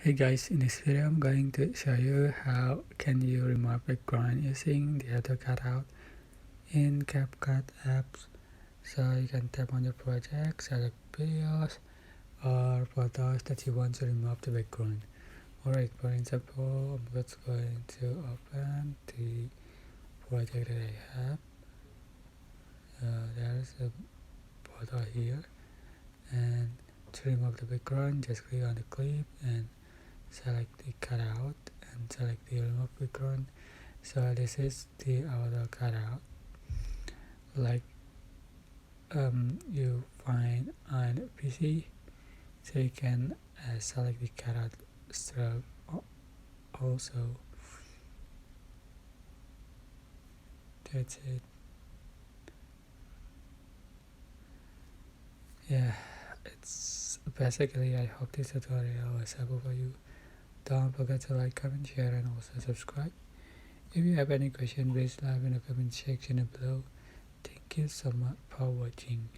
Hey guys, in this video I'm going to show you how can you remove background using the auto cutout in CapCut apps. So you can tap on your project, select videos or photos that you want to remove the background. Alright, for example, I'm just going to open the project that I have. There's a photo here, and to remove the background just click on the clip and select the cutout and select the remove background. So this is the auto cutout, like you find on PC. So you can select the cutout stroke also. That's it. Yeah, it's basically, I hope this tutorial was helpful for you. Don't forget to like, comment, share and also subscribe. If you have any question, please leave in the comment section below. Thank you so much for watching.